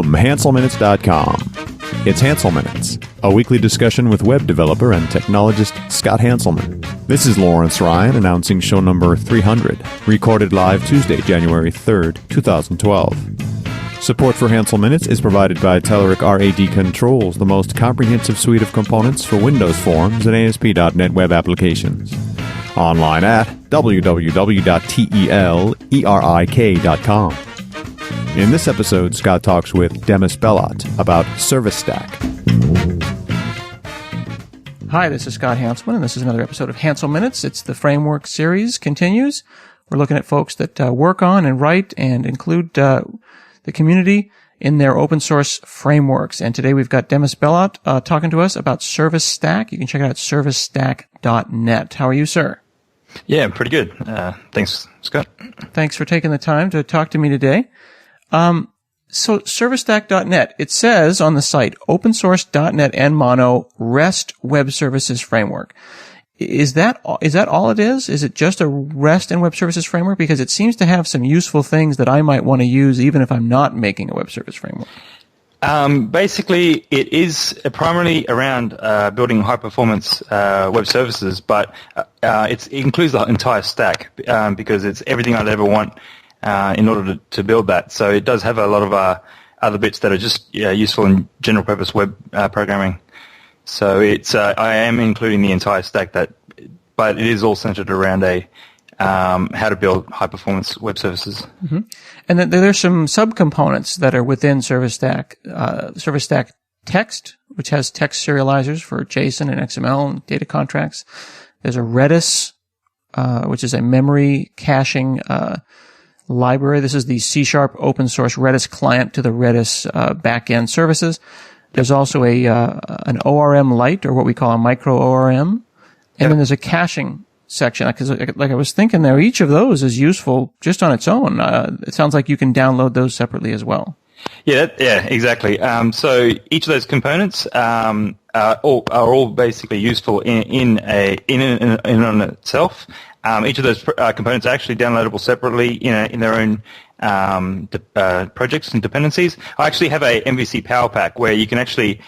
from HanselMinutes.com. It's Hansel Minutes, a weekly discussion with web developer and technologist Scott Hanselman. This is Lawrence Ryan announcing show number 300, recorded live Tuesday, January 3rd, 2012. Support for Hansel Minutes is provided by Telerik RAD Controls, the most comprehensive suite of components for Windows Forms and ASP.NET web applications. Online at www.telerik.com. In this episode, Scott talks with Demis Bellot about Service Stack. Hi, this is Scott Hanselman, and this is another episode of Hansel Minutes. It's the Framework series continues. We're looking at folks that work on and write and include the community in their open source frameworks. And today we've got Demis Bellot talking to us about Service Stack. You can check it out at servicestack.net. How are you, sir? Yeah, pretty good. Thanks, Scott. Thanks for taking the time to talk to me today. So servicestack.net, it says on the site, open source.net and Mono REST web services framework. Is that all it is? Is it just a REST and web services framework? Because it seems to have some useful things that I might want to use even if I'm not making a web service framework. Basically, it is primarily around building high-performance web services, but it includes the entire stack because it's everything I'd ever want in order to build that. So it does have a lot of other bits that are just useful in general-purpose web programming. So it's I am including the entire stack, but it is all centered around how to build high-performance web services. Mm-hmm. And then there's some subcomponents that are within Service Stack. Service Stack Text, which has text serializers for JSON and XML and data contracts. There's a Redis, which is a memory caching library. This is the C# open source Redis client to the Redis backend services. There's also an ORM Lite, or what we call a micro ORM. And then there's a caching section, because like I was thinking there, each of those is useful just on its own. It sounds like you can download those separately as well. Yeah, exactly. So each of those components are all basically useful in and on itself. Each of those components are actually downloadable separately in their own projects and dependencies. I actually have a MVC Power Pack where you can actually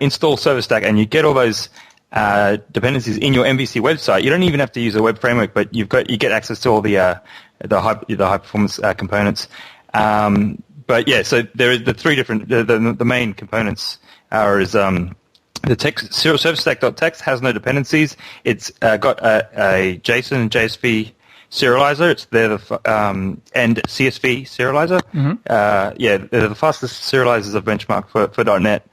install Service Stack, and you get all those dependencies in your MVC website. You don't even have to use a web framework, but you get access to all the high performance components. But yeah, so there is the three different the main components is the text servicestack.txt has no dependencies. It's got a JSON and JSV serializer. It's there and CSV serializer. Mm-hmm. They're the fastest serializers of benchmark for .NET.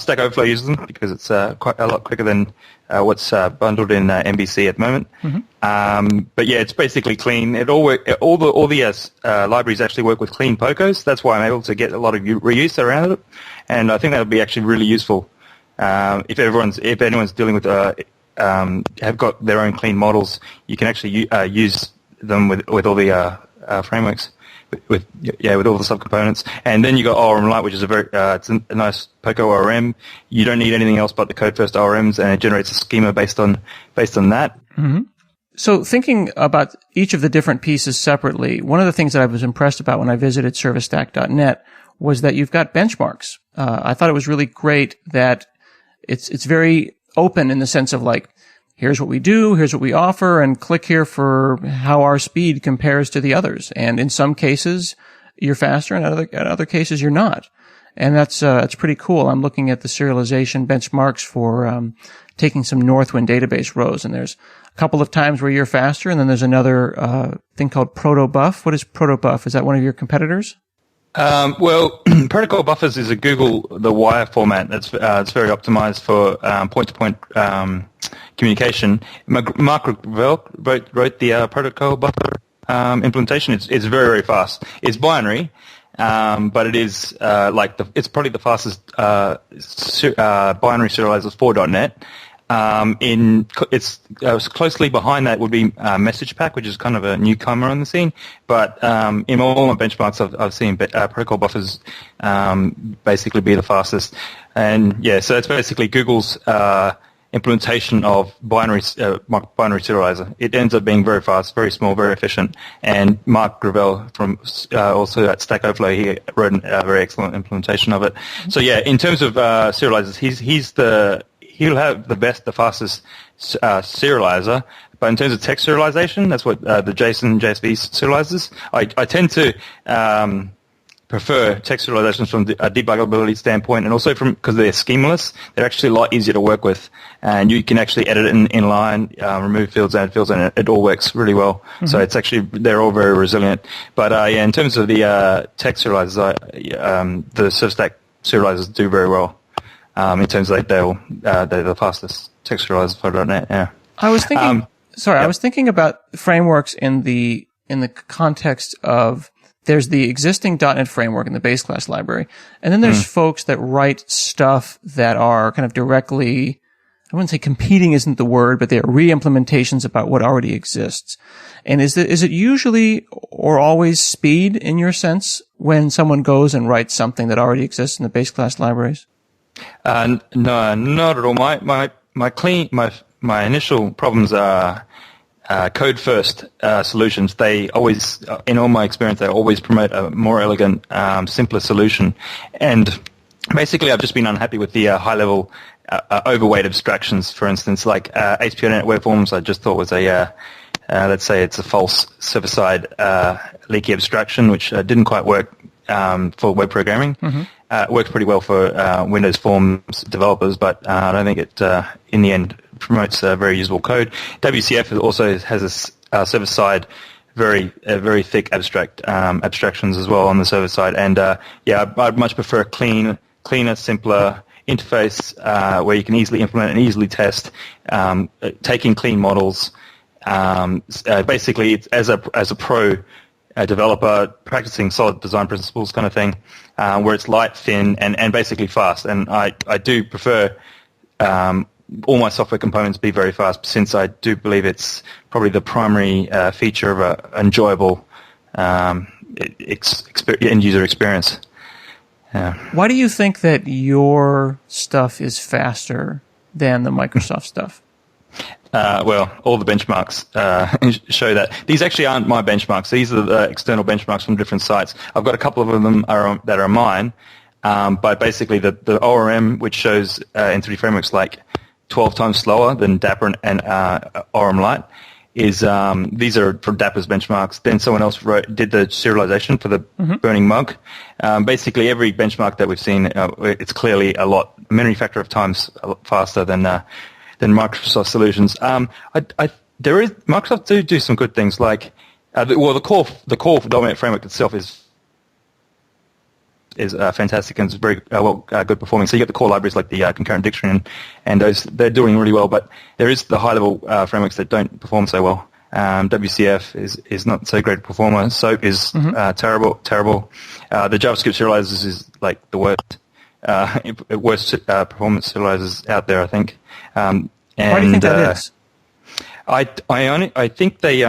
Stack Overflow uses them because it's quite a lot quicker than what's bundled in MVC at the moment. Mm-hmm. But yeah, it's basically clean. All the libraries actually work with clean POCOs. That's why I'm able to get a lot of reuse around it, and I think that would be actually really useful if anyone's dealing with have got their own clean models. You can actually use them with all the frameworks. With all the subcomponents, and then you got ORM Lite, which is it's a nice POCO ORM. You don't need anything else but the code first ORMs, and it generates a schema based on that. Mm-hmm. So thinking about each of the different pieces separately, one of the things that I was impressed about when I visited servicestack.net was that you've got benchmarks. I thought it was really great that it's very open in the sense of like, here's what we do, here's what we offer, and click here for how our speed compares to the others. And in some cases, you're faster, and in other cases, you're not. And that's pretty cool. I'm looking at the serialization benchmarks for taking some Northwind database rows, and there's a couple of times where you're faster, and then there's another thing called protobuf. What is protobuf? Is that one of your competitors? Well, Protocol Buffers is a the wire format. It's very optimized for point-to-point communication. Mark wrote the Protocol Buffer implementation. It's very, very fast. It's binary, but it is it's probably the fastest binary serializers for .NET. It's closely behind that would be Message Pack, which is kind of a newcomer on the scene. But in all my benchmarks, I've seen protocol buffers basically be the fastest. And yeah, so it's basically Google's implementation of binary serializer. It ends up being very fast, very small, very efficient. And Mark Gravel from also at Stack Overflow, he wrote a very excellent implementation of it. So yeah, in terms of serializers, he'll have the fastest serializer. But in terms of text serialization, that's what the JSON JSV serializers. I tend to prefer text serializations from a debuggability standpoint, and also because they're schemaless, they're actually a lot easier to work with, and you can actually edit it in line, remove fields, add fields, and it all works really well. Mm-hmm. So it's actually, they're all very resilient. But yeah, in terms of the text serializers, the ServerStack serializers do very well. In terms of they're the fastest text serializers for .NET. Yeah. I was thinking. I was thinking about frameworks in the context of. There's the existing .NET framework in the base class library, and then there's folks that write stuff that are kind of directly, I wouldn't say competing isn't the word, but they're re-implementations about what already exists. And is it usually or always speed in your sense when someone goes and writes something that already exists in the base class libraries? No, not at all. My initial problems are code first solutions. They always, in all my experience, they always promote a more elegant, simpler solution. And basically, I've just been unhappy with the high level, overweight abstractions. For instance, like ASP.NET Web Forms, I just thought was let's say it's a false server-side leaky abstraction, which didn't quite work for web programming. Mm-hmm. It works pretty well for Windows Forms developers, but I don't think it, in the end, promotes very usable code. WCF also has a server-side very thick abstractions as well on the server side. And yeah, I'd much prefer a cleaner, simpler interface where you can easily implement and easily test, taking clean models. Basically, it's as a pro developer practicing solid design principles kind of thing, where it's light, thin, and basically fast. And I do prefer all my software components be very fast, since I do believe it's probably the primary feature of an enjoyable end-user experience. Why do you think that your stuff is faster than the Microsoft stuff? Well, all the benchmarks show that. These actually aren't my benchmarks. These are the external benchmarks from different sites. I've got a couple of them that are mine, but basically the ORM, which shows in 3D frameworks like 12 times slower than Dapper and ORM Lite, is these are from Dapper's benchmarks. Then someone else did the serialization for the burning mug. Basically, every benchmark that we've seen, it's clearly a many factor of times faster than Microsoft solutions. Microsoft do some good things, like the core .NET framework itself is fantastic and it's very good performing. So you get the core libraries like the concurrent dictionary and those, they're doing really well. But there is the high level frameworks that don't perform so well. WCF is not so great a performer. SOAP is terrible. The JavaScript serializers is like the worst performance serializers out there, I think. Why do you think that is? I think they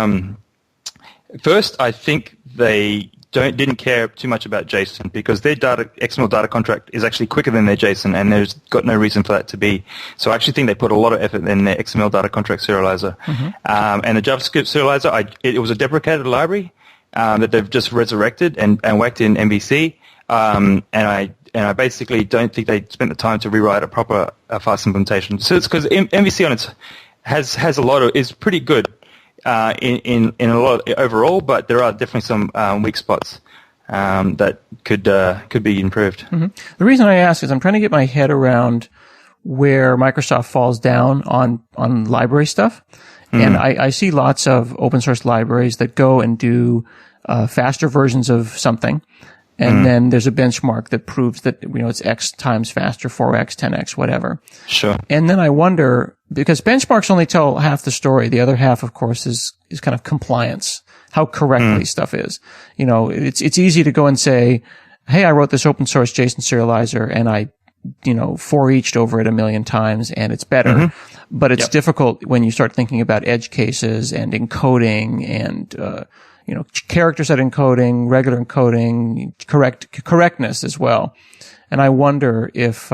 first I think they didn't care too much about JSON, because their XML data contract is actually quicker than their JSON, and there's got no reason for that to be. So I actually think they put a lot of effort in their XML data contract serializer. And the JavaScript serializer, it was a deprecated library that they've just resurrected and whacked in MVC. And I basically don't think they spent the time to rewrite a proper fast implementation. So it's because MVC on its is pretty good in a lot overall, but there are definitely some weak spots that could be improved. The reason I ask is I'm trying to get my head around where Microsoft falls down on library stuff, and I see lots of open source libraries that go and do faster versions of something. And then there's a benchmark that proves that, it's X times faster, 4X, 10X, whatever. Sure. And then I wonder, because benchmarks only tell half the story. The other half, of course, is kind of compliance, how correctly stuff is. It's easy to go and say, hey, I wrote this open source JSON serializer and I, for eached over it 1 million times and it's better. But it's difficult when you start thinking about edge cases and encoding and, character set encoding, regular encoding, correctness as well. And I wonder if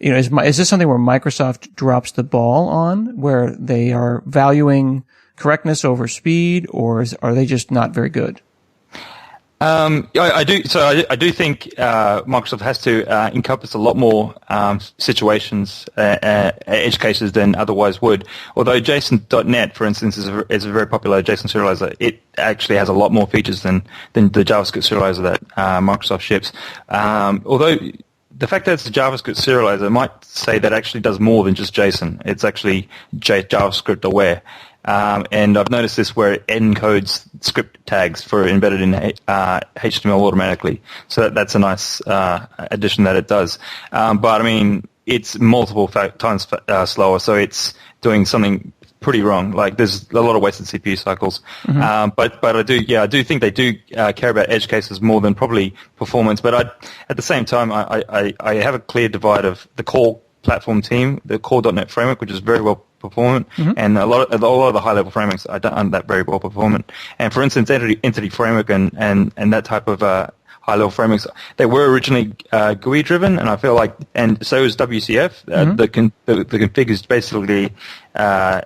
is this something where Microsoft drops the ball on, where they are valuing correctness over speed, or are they just not very good? I do. So I do think Microsoft has to encompass a lot more situations, edge cases than otherwise would. Although JSON.NET, for instance, is a very popular JSON serializer, it actually has a lot more features than the JavaScript serializer that Microsoft ships. Although the fact that it's a JavaScript serializer might say that actually does more than just JSON. It's actually JavaScript aware. And I've noticed this where it encodes script tags for embedded in HTML automatically. So that's a nice addition that it does. But I mean, it's multiple times slower, so it's doing something pretty wrong. Like there's a lot of wasted CPU cycles. Mm-hmm. But I do think they do care about edge cases more than probably performance. But at the same time, I have a clear divide of the core platform team, the core.NET framework, which is very well performant, mm-hmm. and a lot of the high-level frameworks aren't that very well performant. And for instance, entity framework and that type of high-level frameworks, they were originally GUI-driven, and I feel like, and so is WCF. Mm-hmm. The config is basically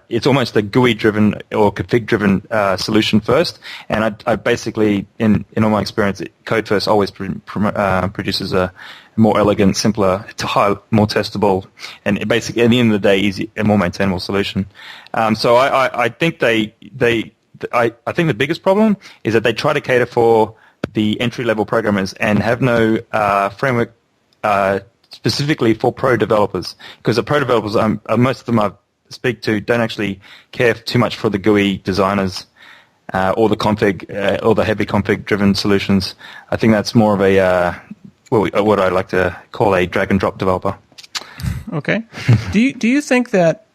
it's almost a GUI-driven or config-driven solution first. And I basically, in all my experience, code first always produces a more elegant, simpler, more testable, and basically at the end of the day, easy and more maintainable solution. So I think I think the biggest problem is that they try to cater for the entry-level programmers and have no framework specifically for pro developers, because the pro developers, most of them I speak to, don't actually care too much for the GUI designers or the config or the heavy config-driven solutions. I think that's more of a what I like to call a drag-and-drop developer. Okay. Do you think that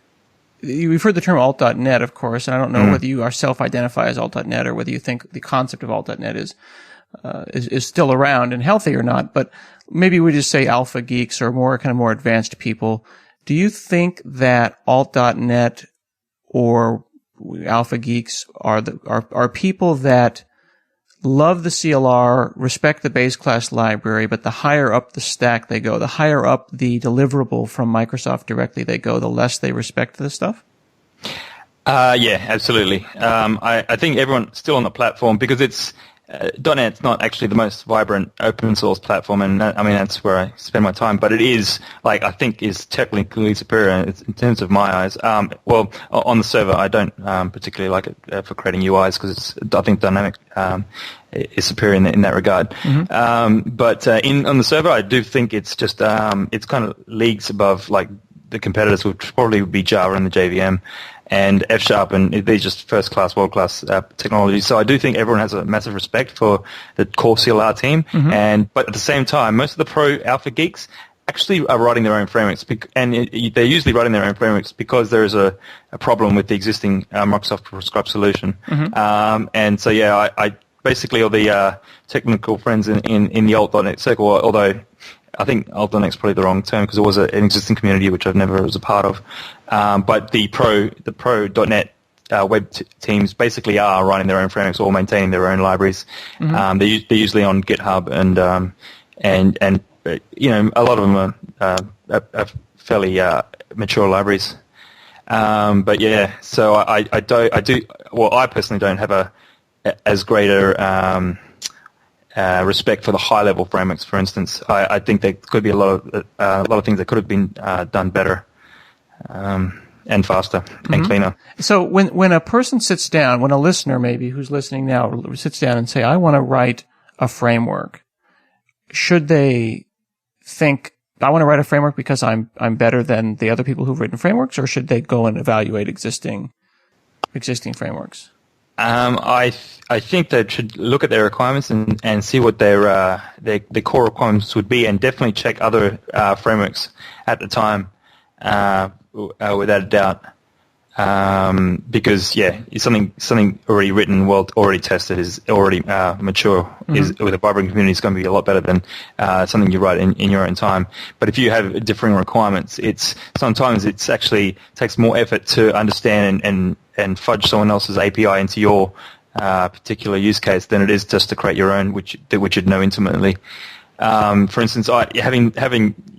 we've heard the term alt.net, of course, and I don't know whether you are self-identify as alt.net or whether you think the concept of alt.net is still around and healthy or not, but maybe we just say alpha geeks or more advanced people. Do you think that alt.net or alpha geeks are people that love the CLR, respect the base class library, but the higher up the stack they go, the higher up the deliverable from Microsoft directly they go, the less they respect this stuff? Yeah, absolutely. I think everyone's still on the platform because it's .NET's not actually the most vibrant open source platform, and that's where I spend my time. But it is, I think, is technically superior in terms of my eyes. Well, on the server, I don't particularly like it for creating UIs because I think dynamic is superior in that regard. Mm-hmm. But on the server, I do think it's just it's kind of leagues above the competitors, which probably would be Java and the JVM. And F#, and they're just first-class, world-class technology. So I do think everyone has a massive respect for the core CLR team. Mm-hmm. But at the same time, most of the pro alpha geeks actually are writing their own frameworks, and they're usually writing their own frameworks because there is a problem with the existing Microsoft prescribed solution. Mm-hmm. And so, yeah, I basically all the technical friends in the alt.NET circle, although I think alt.NET is probably the wrong term because it was an existing community which I've never was a part of. But the pro.NET web teams basically are writing their own frameworks or maintaining their own libraries. Mm-hmm. They're usually on GitHub and a lot of them are fairly mature libraries. But yeah, so I personally don't have as greater respect for the high-level frameworks. For instance, I think there could be a lot of things that could have been done better and faster and cleaner. So when a person sits down, when a listener maybe who's listening now sits down and say, "I want to write a framework," should they think, "I want to write a framework because I'm better than the other people who've written frameworks," or should they go and evaluate existing frameworks? I think they should look at their requirements and see what their core requirements would be, and definitely check other frameworks at the time, without a doubt. Because it's something already written, already tested, is already mature. Mm-hmm. Is with a vibrant community is going to be a lot better than something you write in your own time. But if you have differing requirements, sometimes it's actually takes more effort to understand and fudge someone else's API into your particular use case than it is just to create your own, which you'd know intimately. For instance,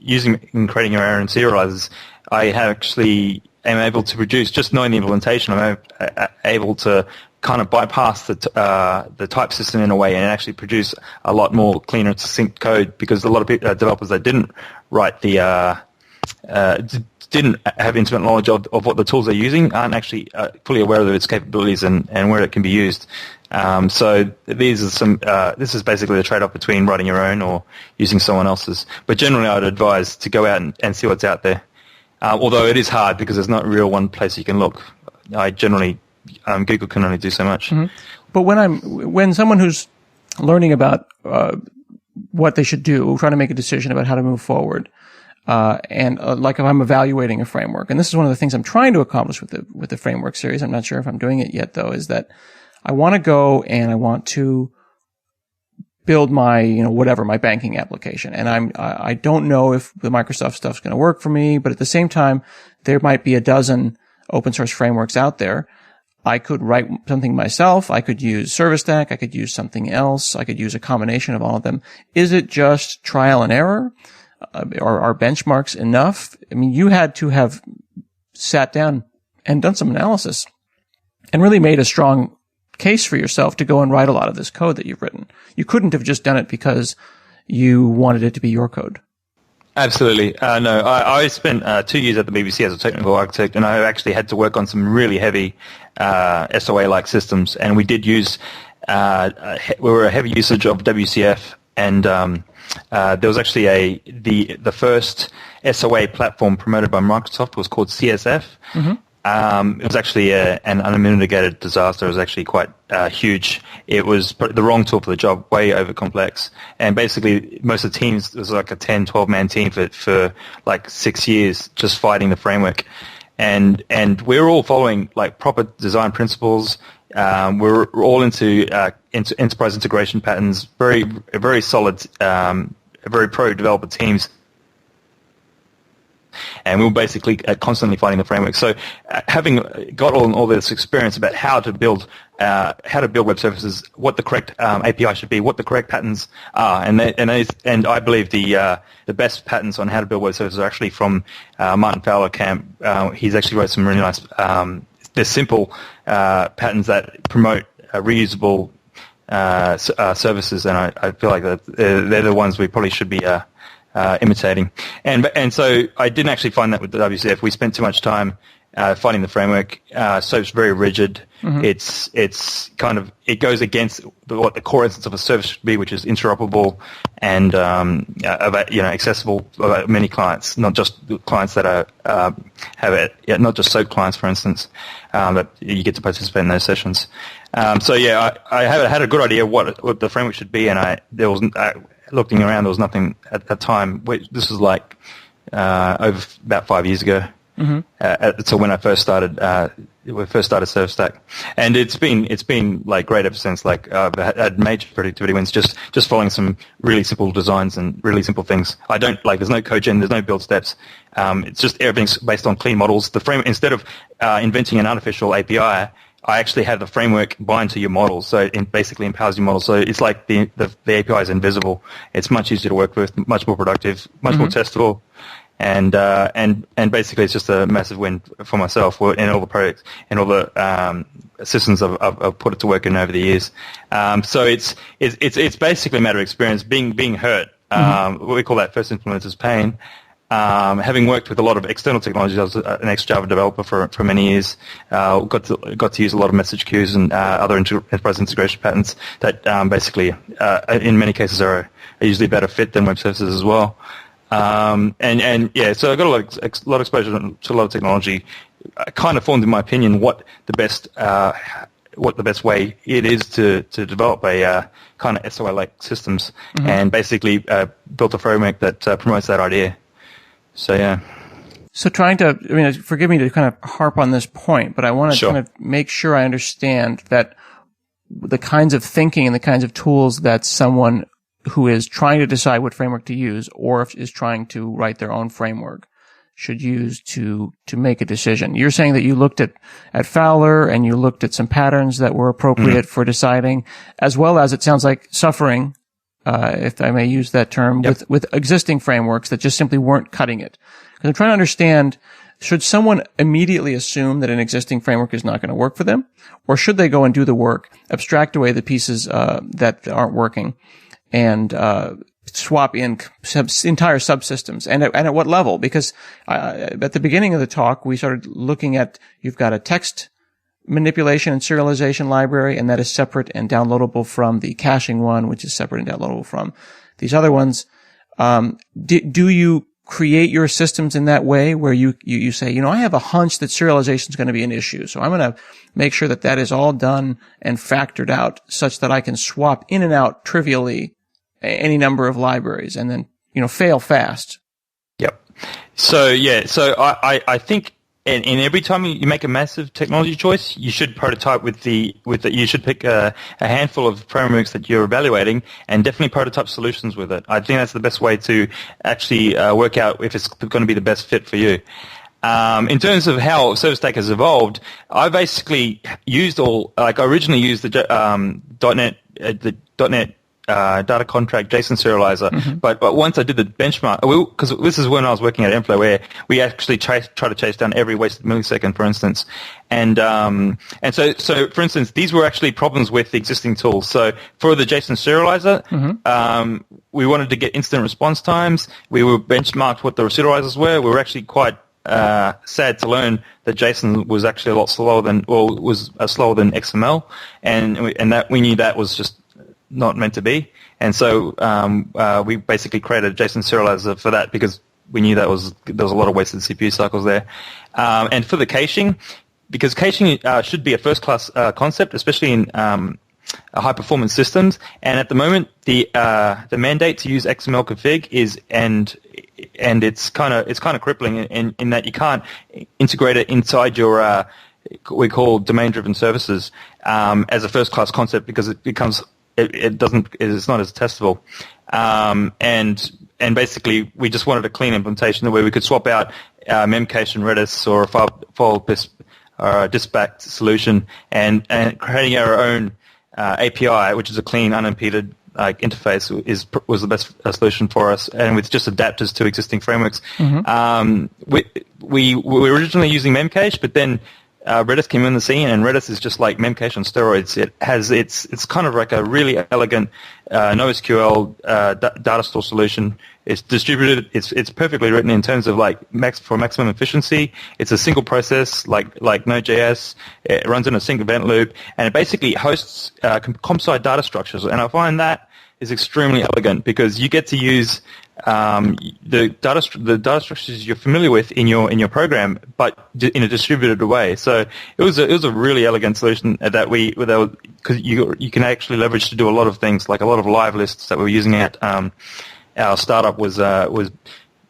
using and creating our own serializers, I actually am able to produce, just knowing the implementation, I'm able to kind of bypass the type system in a way and actually produce a lot more cleaner, succinct code, because a lot of developers that didn't write didn't have intimate knowledge of what the tools they're using aren't actually fully aware of its capabilities and where it can be used. So this is basically the trade-off between writing your own or using someone else's. But generally, I'd advise to go out and see what's out there. Although it is hard because there's not real one place you can look. Google can only do so much. Mm-hmm. But when someone who's learning about what they should do, trying to make a decision about how to move forward, like if I'm evaluating a framework, and this is one of the things I'm trying to accomplish with the framework series. I'm not sure if I'm doing it yet, though, is that I want to go and I want to build my, my banking application. And I don't know if the Microsoft stuff's going to work for me, but at the same time, there might be a dozen open source frameworks out there. I could write something myself. I could use ServiceStack. I could use something else. I could use a combination of all of them. Is it just trial and error? Are benchmarks enough? I mean, you had to have sat down and done some analysis and really made a strong case for yourself to go and write a lot of this code that you've written. You couldn't have just done it because you wanted it to be your code. Absolutely. No, I spent 2 years at the BBC as a technical architect, and I actually had to work on some really heavy SOA-like systems, and we did use we were a heavy usage of WCF, and there was actually the first SOA platform promoted by Microsoft was called CSF. Mm-hmm. It was actually an unmitigated disaster. It was actually quite huge. It was the wrong tool for the job, way over complex. And basically, most of the teams, it was like a 10, 12-man team for like 6 years just fighting the framework. And we were all following like proper design principles. We're all into enterprise integration patterns, very solid, very pro-developer teams. And we were basically constantly fighting the framework. So, having got all this experience about how to build web services, what the correct API should be, what the correct patterns are, and I believe the best patterns on how to build web services are actually from Martin Fowler camp. He's actually wrote some really nice. They're simple patterns that promote reusable services, and I feel like that they're the ones we probably should be imitating. And so I didn't actually find that with the WCF. We spent too much time fighting the framework. SOAP's very rigid. Mm-hmm. It's kind of, it goes against what the core essence of a service should be, which is interoperable and accessible to many clients, not just clients that have it. Yeah, not just SOAP clients, for instance, but you get to participate in those sessions. I had a good idea what the framework should be, and looking around, there was nothing at that time. This was like over about 5 years ago. Mm-hmm. So when I first started, ServiceStack, and it's been like great ever since. Like I've had major productivity wins just following some really simple designs and really simple things. I don't like. There's no code gen. There's no build steps. It's just everything's based on clean models. The frame, instead of inventing an artificial API, I actually have the framework bind to your model, so it basically empowers your model. So it's like the API is invisible. It's much easier to work with, much more productive, much more testable, and basically it's just a massive win for myself in all the projects and all the systems I've put it to work in over the years. So it's basically a matter of experience, being hurt. We call that first implementer's pain. Having worked with a lot of external technologies, I was an ex-Java developer for many years. Got to use a lot of message queues and other enterprise integration patterns that basically, in many cases, are usually a better fit than web services as well. So I got a lot of exposure to a lot of technology. Kind of formed, in my opinion, what the best way it is to develop a kind of SOA-like systems, and basically built a framework that promotes that idea. So, yeah. So forgive me to kind of harp on this point, but I want to kind of make sure I understand that the kinds of thinking and the kinds of tools that someone who is trying to decide what framework to use or is trying to write their own framework should use to make a decision. You're saying that you looked at Fowler and you looked at some patterns that were appropriate for deciding, as well as, it sounds like, suffering if I may use that term, Yep. with existing frameworks that just simply weren't cutting it. Because I'm trying to understand, should someone immediately assume that an existing framework is not going to work for them? Or should they go and do the work, abstract away the pieces that aren't working, and swap in entire subsystems? And at what level? Because at the beginning of the talk, we started looking at, you've got a text manipulation and serialization library, and that is separate and downloadable from the caching one, which is separate and downloadable from these other ones. Do you create your systems in that way where you say, I have a hunch that serialization is going to be an issue, so I'm going to make sure that is all done and factored out such that I can swap in and out trivially any number of libraries and then, fail fast? Yep. So I think in every time you make a massive technology choice, you should prototype you should pick a handful of frameworks that you're evaluating and definitely prototype solutions with it. I think that's the best way to actually work out if it's going to be the best fit for you. In terms of how ServiceStack has evolved, I basically I originally used the .NET data contract JSON serializer, but once I did the benchmark, because this is when I was working at Enflow, where we actually try to chase down every wasted millisecond, for instance, and so for instance, these were actually problems with the existing tools. So for the JSON serializer, we wanted to get instant response times. We were benchmarked what the serializers were. We were actually quite sad to learn that JSON was actually a lot slower than XML, and that we knew that was just not meant to be, and so we basically created a JSON serializer for that because we knew there was a lot of wasted CPU cycles there. And for the caching, because caching should be a first-class concept, especially in high-performance systems. And at the moment, the mandate to use XML config is and it's kind of crippling in that you can't integrate it inside your we call domain-driven services as a first-class concept because it becomes it's not as testable, and basically we just wanted a clean implementation where we could swap out Memcache and Redis or a file dispatch solution and creating our own API, which is a clean, unimpeded interface, was the best solution for us, and with just adapters to existing frameworks. We were originally using Memcache, but then Redis came in the scene, and Redis is just like Memcache on steroids. It's kind of like a really elegant NoSQL data store solution. It's distributed. It's perfectly written in terms of for maximum efficiency. It's a single process like Node.js. It runs in a single event loop, and it basically hosts comp-side data structures. And I find that is extremely elegant because you get to use the data structures you're familiar with in your program, but in a distributed way. So it was a really elegant solution that because you can actually leverage to do a lot of things, like a lot of live lists that we were using at our startup was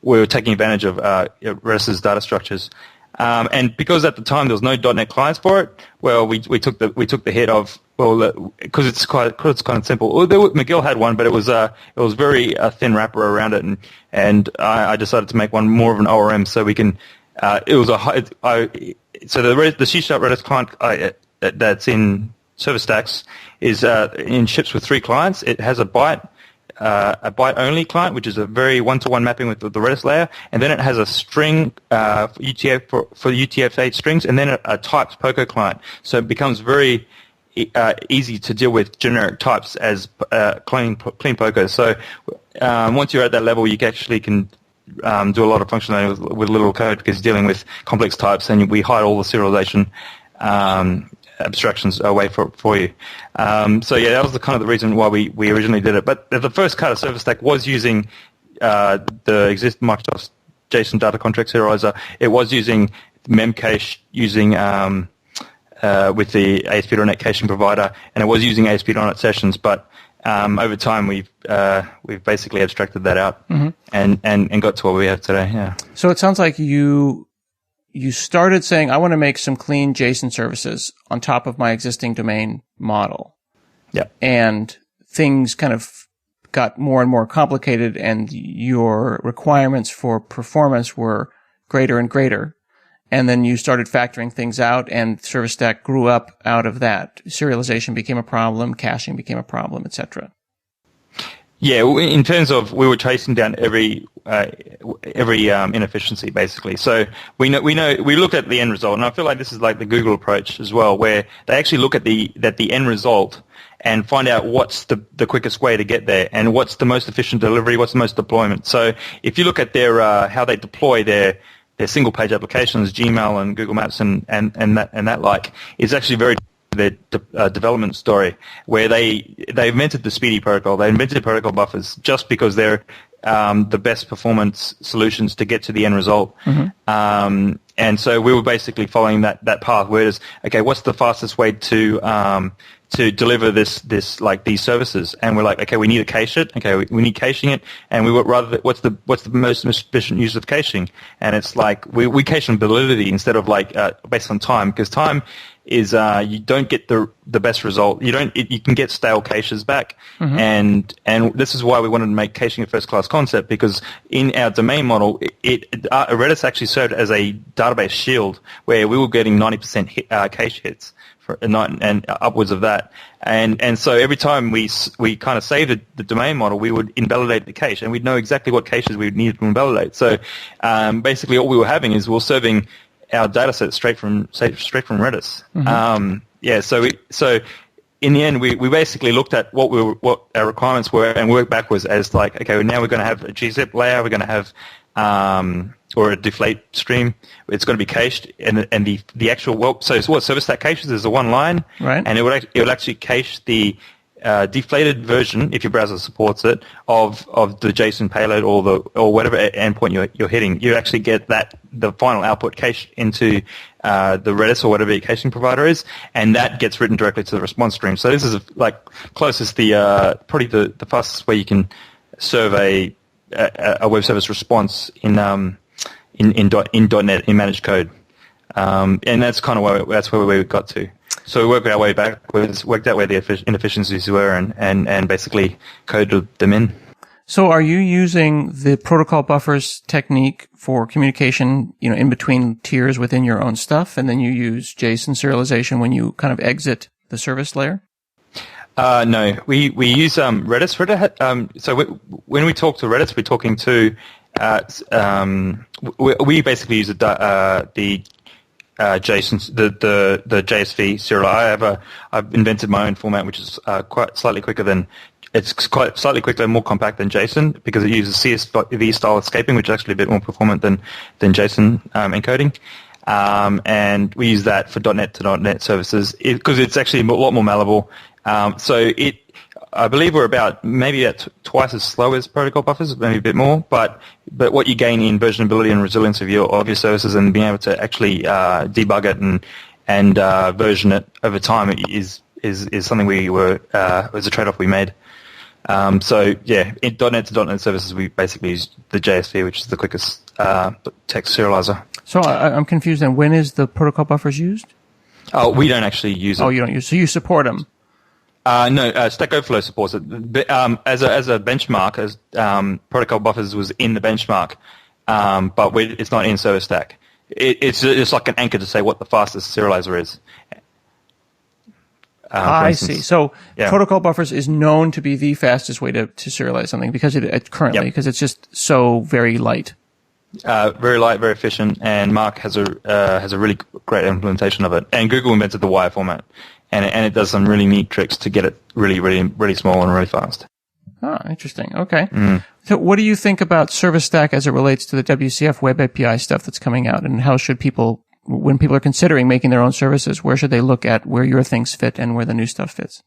we were taking advantage of Redis's data structures. And because at the time there was no .NET clients for it, well, we took the hit of because it's kind of simple. McGill had one, but it was very thin wrapper around it, and I decided to make one more of an ORM so we can. So the C# Redis client that's in ServiceStacks is in ships with 3 clients. It has a byte only client, which is a very one-to-one mapping with the Redis layer, and then it has a string for UTF-8 strings, and then a typed POCO client. So it becomes very easy to deal with generic types as clean POCO. So once you're at that level, you actually can do a lot of functionality with little code because you're dealing with complex types, and we hide all the serialization abstractions away for you. So yeah, that was the reason why we originally did it. But the first cut of ServiceStack was using the existing Microsoft JSON data contract serializer. It was using Memcache, using with the ASP.NET caching provider, and it was using ASP.NET sessions. But over time, we've basically abstracted that out and got to what we have today. Yeah. So it sounds like you started saying, I want to make some clean JSON services on top of my existing domain model. Yeah. And things kind of got more and more complicated, and your requirements for performance were greater and greater. And then you started factoring things out, and ServiceStack grew up out of that. Serialization became a problem, caching became a problem, etc. Yeah, in terms of we were chasing down every inefficiency basically. So we looked at the end result, and I feel like this is like the Google approach as well, where they actually look at the end result and find out what's the quickest way to get there and what's the most efficient delivery, what's the most deployment. So if you look at their how they deploy their single page applications, Gmail and Google Maps and that like, is actually very their development story, where they invented the speedy protocol. They invented protocol buffers just because they're the best performance solutions to get to the end result. Mm-hmm. And so we were basically following that path, where it's, okay, what's the fastest way to deliver this like these services? And we're like, okay, we need to cache it. Okay, we need caching it, and we would rather what's the most efficient use of caching? And it's like we cache on validity instead of like based on time, because time is you don't get the best result. You can get stale caches back, mm-hmm. and this is why we wanted to make caching a first class concept, because in our domain model, Redis actually served as a database shield where we were getting 90% cache hits and upwards of that, and so every time we kind of saved the domain model, we would invalidate the cache, and we'd know exactly what caches we would need to invalidate. So basically, all we were having is we were serving our data set straight from Redis. Mm-hmm. So in the end, we basically looked at what our requirements were and worked backwards as like, okay, now we're going to have a gzip layer, we're going to have or a deflate stream. It's going to be cached, and the actual so what service stack caches is a one line, right? And it would actually cache the deflated version, if your browser supports it, of the JSON payload or whatever endpoint you're hitting. You actually get the final output cache into the Redis or whatever your caching provider is, and that gets written directly to the response stream. So this is like closest probably the fastest way you can serve a web service response in .NET in managed code, and that's kind of where we got to. So we worked our way backwards, worked out where the inefficiencies were, and basically coded them in. So are you using the protocol buffers technique for communication, in between tiers within your own stuff, and then you use JSON serialization when you kind of exit the service layer? No, we use Redis. So when we talk to Redis, we're talking to we basically use the JSON, the JSV serial. I've invented my own format, which is quite slightly quicker and more compact than JSON, because it uses CSV style escaping, which is actually a bit more performant than JSON encoding. And we use that for .NET to .NET services because it's actually a lot more malleable. I believe we're about twice as slow as protocol buffers, maybe a bit more. But what you gain in versionability and resilience of your services, and being able to actually debug it and version it over time is something was a trade-off we made. In .NET to .NET services, we basically use the JSV, which is the quickest text serializer. So I'm confused then. When is the protocol buffers used? Oh, we don't actually use it. Oh, you don't use it. So you support them? No, Stack Overflow supports it. But, as a benchmark, as protocol buffers was in the benchmark, but it's not in Service Stack. It's just like an anchor to say what the fastest serializer is. I see. So protocol buffers is known to be the fastest way to serialize something because because it's just so very light. Very light, very efficient, and Mark has a really great implementation of it. And Google invented the wire format, and it does some really neat tricks to get it really, really, really small and really fast. Oh, interesting. Okay. Mm. So what do you think about Service Stack as it relates to the WCF Web API stuff that's coming out, and how should people, when people are considering making their own services, where should they look at where your things fit and where the new stuff fits?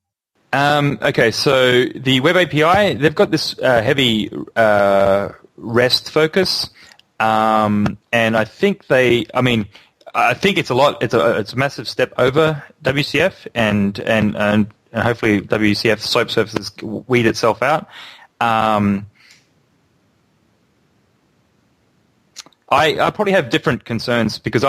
Okay, so the Web API, they've got this heavy REST focus. And I think I think it's a massive step over WCF, and hopefully WCF SOAP services weed itself out. I probably have different concerns because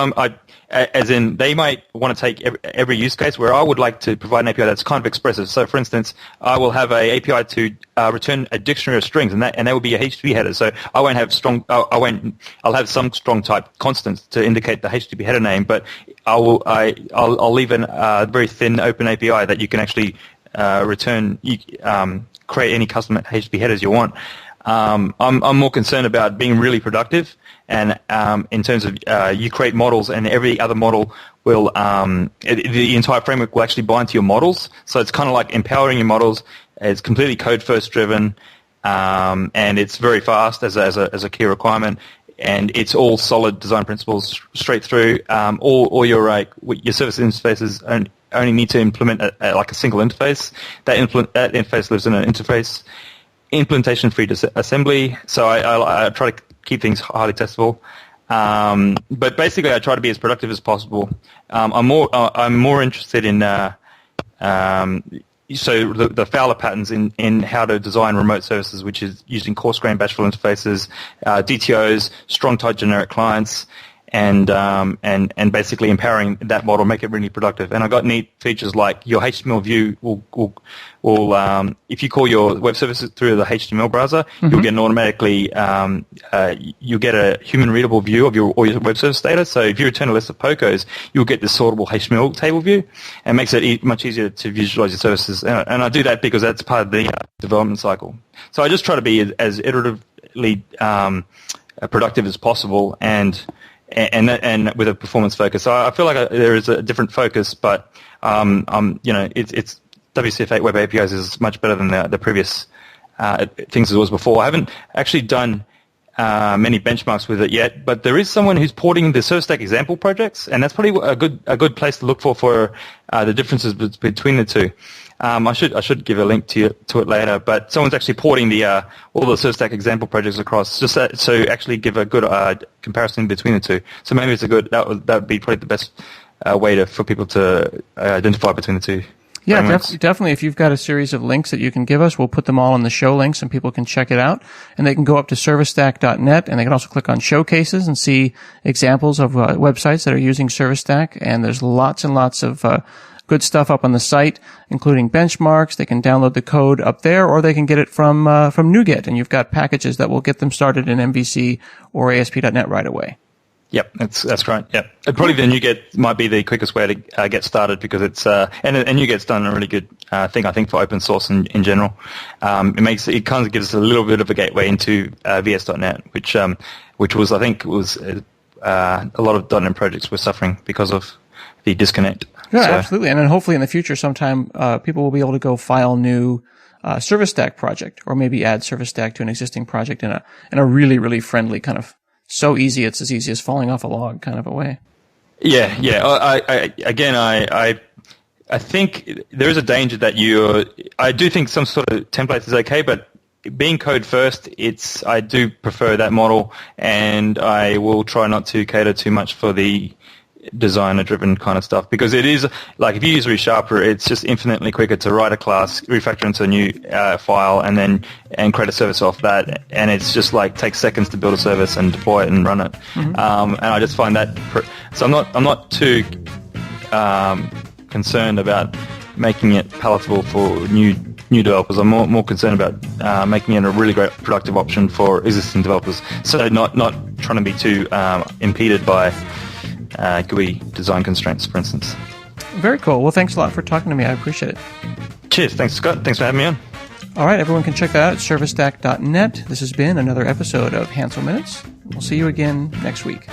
as in they might want to take every use case, where I would like to provide an API that's kind of expressive. So, for instance, I will have an API to return a dictionary of strings, and that will be a HTTP header. So I won't have I'll have some strong type constants to indicate the HTTP header name, but I'll leave a very thin open API that you can actually return create any custom HTTP headers you want. I'm more concerned about being really productive, and in terms of you create models, and every other model will the entire framework will actually bind to your models. So it's kind of like empowering your models. It's completely code first driven, and it's very fast as a key requirement. And it's all solid design principles straight through. All your service interfaces only need to implement like a single interface. That interface lives in an interface. Implementation-free assembly. So I try to keep things highly testable. But basically, I try to be as productive as possible. I'm more interested in so the Fowler patterns in how to design remote services, which is using coarse-grained bashful interfaces, DTOs, strong-type generic clients, and basically empowering that model, make it really productive. And I got neat features like your HTML view will if you call your web services through the HTML browser, you'll get an automatically you'll get a human readable view of all your web service data. So if you return a list of POCOs, you'll get this sortable HTML table view, and makes it much easier to visualize your services. And I do that because that's part of the development cycle. So I just try to be as iteratively productive as possible, and with a performance focus. So I feel like there is a different focus, but it's WCF8 Web APIs is much better than the previous things it was before. I haven't actually done many benchmarks with it yet, but there is someone who's porting the ServerStack example projects, and that's probably a good place to look for the differences between the two. I should give a link to it later, but someone's actually porting all the ServerStack example projects across, just so actually give a good comparison between the two. So maybe that would be probably the best way for people to identify between the two. Yeah, definitely. If you've got a series of links that you can give us, we'll put them all in the show links and people can check it out. And they can go up to servicestack.net, and they can also click on showcases and see examples of websites that are using ServerStack. And there's lots and lots of good stuff up on the site, including benchmarks. They can download the code up there, or they can get it from NuGet. And you've got packages that will get them started in MVC or ASP.NET right away. Yep, that's right. Yep, and probably the NuGet might be the quickest way to get started, because it's and NuGet's done a really good thing, I think, for open source in general. It kind of gives us a little bit of a gateway into VS.NET, which was, I think, a lot of .NET projects were suffering because of the disconnect. Yeah, absolutely. And then hopefully in the future, sometime people will be able to go file new ServerStack project, or maybe add ServerStack to an existing project in a really, really friendly kind of. So easy, it's as easy as falling off a log kind of a way. Yeah. I think there is a danger that I do think some sort of template is okay, but being code first, I do prefer that model, and I will try not to cater too much for the designer-driven kind of stuff, because it is, like, if you use ReSharper, it's just infinitely quicker to write a class, refactor into a new file, and create a service off that, and it's just like takes seconds to build a service and deploy it and run it. And I just find that so I'm not too concerned about making it palatable for new developers. I'm more concerned about making it a really great productive option for existing developers. So not trying to be too impeded by GUI design constraints, for instance. Very cool. Well, thanks a lot for talking to me. I appreciate it. Cheers. Thanks, Scott. Thanks for having me on. All right, everyone can check that out at servicestack.net. This has been another episode of Hansel Minutes. We'll see you again next week.